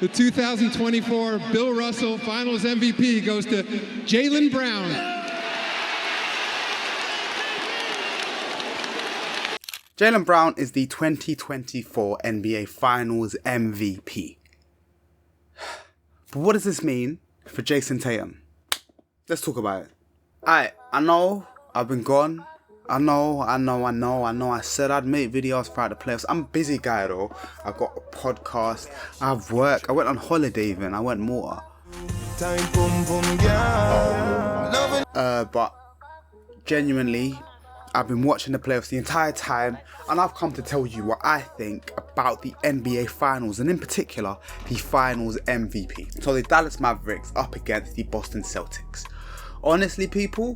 The 2024 Bill Russell Finals MVP goes to Jaylen Brown. Jaylen Brown is the 2024 NBA Finals MVP. But what does this mean for Jason Tatum? Let's talk about it. I know I've been gone. I know. I said I'd make videos throughout the playoffs. I'm a busy guy though. I've got a podcast. I have work. I went on holiday even. I went more. But genuinely, I've been watching the playoffs the entire time, and I've come to tell you what I think about the NBA Finals, and in particular, the Finals MVP. So the Dallas Mavericks up against the Boston Celtics. Honestly, people,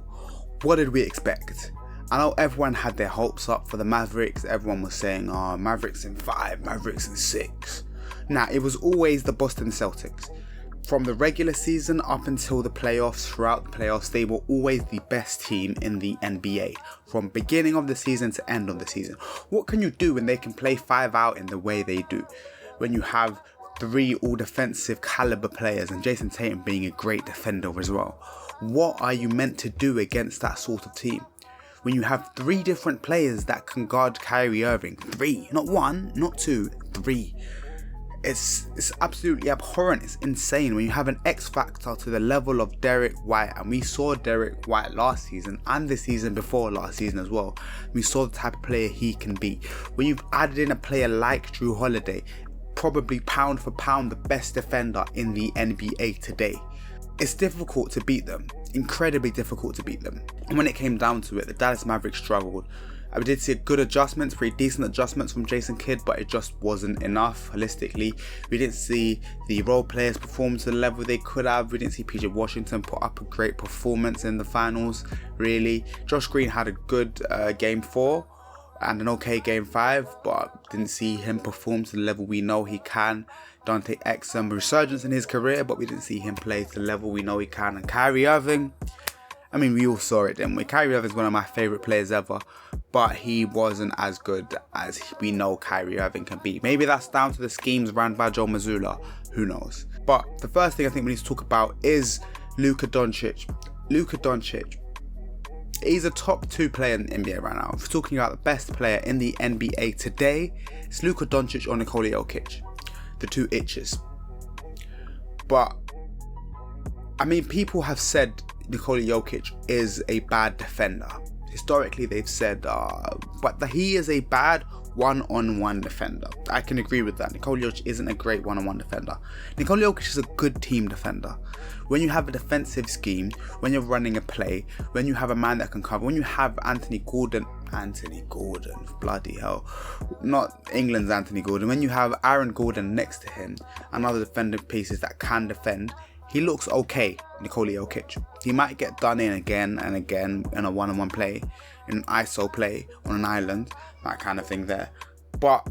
what did we expect? I know everyone had their hopes up for the Mavericks. Everyone was saying, Mavericks in 5, Mavericks in 6. Nah, it was always the Boston Celtics. From the regular season up until the playoffs, throughout the playoffs, they were always the best team in the NBA. From beginning of the season to end of the season. What can you do when they can play 5 out in the way they do? When you have 3 all-defensive caliber players and Jason Tatum being a great defender as well. What are you meant to do against that sort of team? When you have 3 different players that can guard Kyrie Irving. 3, not 1, not 2, 3. It's absolutely abhorrent. It's insane when you have an X factor to the level of Derek White, and we saw Derek White last season and the season before last season as well. We saw the type of player he can be. When you've added in a player like Drew Holiday, probably pound for pound the best defender in the NBA today, it's difficult to beat them. Incredibly difficult to beat them. And when it came down to it, the Dallas Mavericks struggled. We did see good adjustments, pretty decent adjustments from Jason Kidd, but it just wasn't enough holistically. We didn't see the role players perform to the level they could have. We didn't see PJ Washington put up a great performance in the finals, really. Josh Green had a good game 4 and an okay game 5, but didn't see him perform to the level we know he can. Dante Exum, resurgence in his career, but we didn't see him play to the level we know he can. And Kyrie Irving, I mean, we all saw it, didn't we? Kyrie Irving is one of my favourite players ever, but he wasn't as good as we know Kyrie Irving can be. Maybe that's down to the schemes ran by Joe Mazzulla, who knows? But the first thing I think we need to talk about is Luka Doncic. Luka Doncic, he's a top 2 player in the NBA right now. If we're talking about the best player in the NBA today, it's Luka Doncic or Nikola Jokic. The 2 itches. But I mean, people have said Nikola Jokic is a bad defender. Historically, they've said, but he is a bad one-on-one defender. I can agree with that. Nikola Jokic isn't a great one-on-one defender. Nikola Jokic is a good team defender. When you have a defensive scheme, when you're running a play, when you have a man that can cover, when you have Anthony Gordon, bloody hell, not England's Anthony Gordon, when you have Aaron Gordon next to him and other defending pieces that can defend, he looks okay, Nikola Jokic. He might get done in again and again in a one-on-one play, in an ISO play on an island, that kind of thing there. But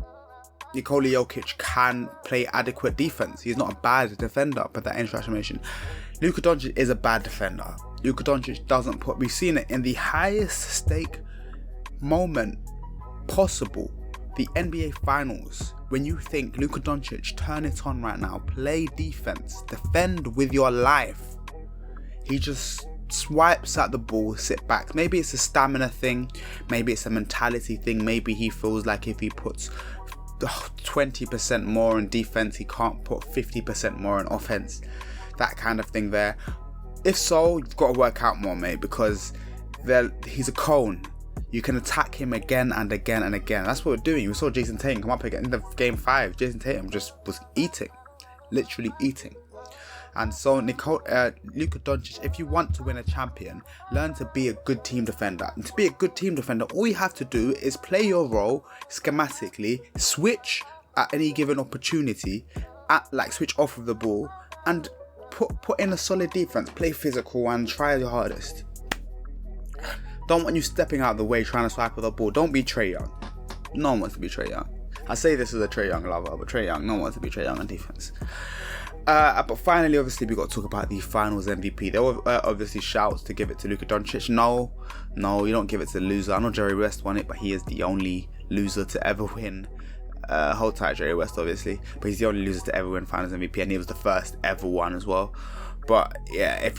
Nikola Jokic can play adequate defense. He's not a bad defender, but that exclamation. Luka Doncic is a bad defender. Luka Doncic doesn't put, we've seen it in the highest stake moment possible, the NBA Finals, when you think Luka Doncic, turn it on right now, play defense, defend with your life, he just swipes at the ball, sit back. Maybe it's a stamina thing, maybe it's a mentality thing, maybe he feels like if he puts 20% more on defense, he can't put 50% more on offense, that kind of thing there. If so, you've got to work out more, mate, because he's a cone. You can attack him again and again and again. That's what we're doing. We saw Jason Tatum come up again in the game 5. Jason Tatum just was eating, literally eating. And so Luka Doncic, if you want to win a champion, learn to be a good team defender. And to be a good team defender, all you have to do is play your role schematically, switch at any given opportunity, switch off of the ball, and put in a solid defense. Play physical and try your hardest. Don't want you stepping out of the way trying to swipe with the ball. Don't be Trae Young. No one wants to be Trae Young. I say this as a Trae Young lover, but Trae Young, no one wants to be Trae Young on defense. But finally, obviously, we got to talk about the Finals MVP. There were obviously shouts to give it to Luka Doncic. No, you don't give it to the loser. I know Jerry West won it, but he is the only loser to ever win Hold tight, Jerry West, obviously, but he's the only loser to ever win Finals MVP, and he was the first ever one as well. But yeah, if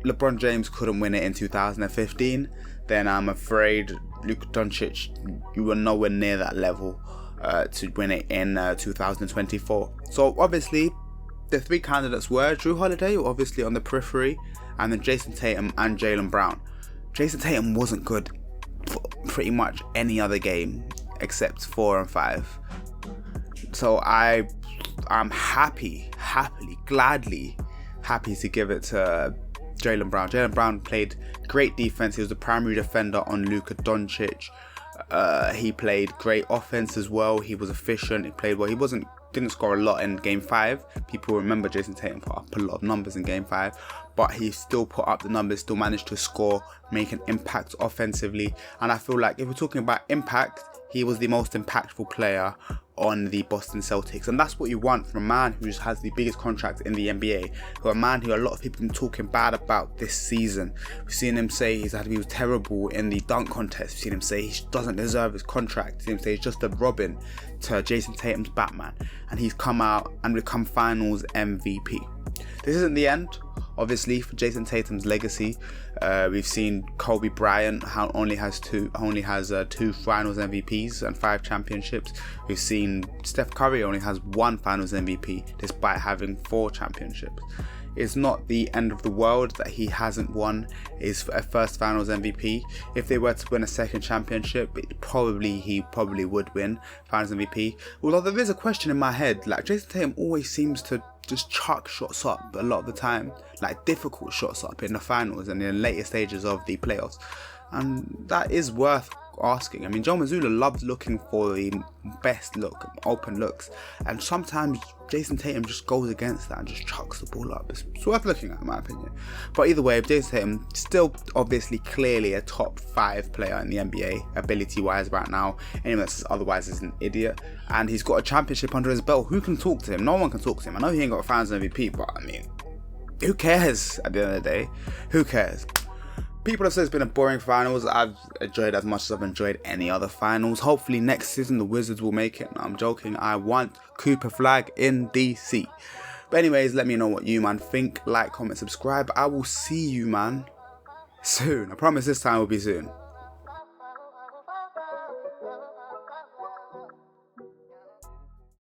LeBron James couldn't win it in 2015, then I'm afraid Luka Doncic, you were nowhere near that level to win it in 2024. So obviously, the three candidates were Drew Holiday, obviously on the periphery, and then Jason Tatum and Jaylen Brown. Jason Tatum wasn't good for pretty much any other game except 4 and 5. So I'm gladly happy to give it to Jaylen Brown. Jaylen Brown played great defense. He was the primary defender on Luka Doncic. He played great offense as well. He was efficient. He played well. He didn't score a lot in Game 5. People remember Jason Tatum put up a lot of numbers in Game 5, but he still put up the numbers, still managed to score, make an impact offensively. And I feel like if we're talking about impact, he was the most impactful player on the Boston Celtics, and that's what you want from a man who has the biggest contract in the NBA, a man who a lot of people have been talking bad about this season. We've seen him say he was terrible in the dunk contest. We've seen him say he doesn't deserve his contract. We've seen him say he's just a Robin to Jason Tatum's Batman, and he's come out and become Finals MVP. This isn't the end, obviously, for Jason Tatum's legacy. We've seen Kobe Bryant only has two Finals MVPs and 5 championships. We've seen Steph Curry only has 1 Finals MVP despite having 4 championships. It's not the end of the world that he hasn't won his first Finals MVP. If they were to win a second championship, he probably would win Finals MVP. Although there is a question in my head, like Jason Tatum always seems to just chuck shots up a lot of the time, like difficult shots up in the finals and in the later stages of the playoffs, and that is worth asking. I mean, Joe Mazzulla loves looking for the best look, open looks, and sometimes Jason Tatum just goes against that and just chucks the ball up. It's worth looking at, in my opinion. But either way, Jason Tatum still obviously clearly a top 5 player in the NBA ability wise right now. Anyone that says otherwise is an idiot, and he's got a championship under his belt. Who can talk to him? No one can talk to him. I know he ain't got a Finals MVP, but I mean, who cares at the end of the day? Who cares? People have said it's been a boring finals. I've enjoyed as much as I've enjoyed any other finals. Hopefully next season the Wizards will make it. No, I'm joking. I want Cooper Flag in DC. But anyways, let me know what you, man, think. Like, comment, subscribe. I will see you, man, soon. I promise this time will be soon.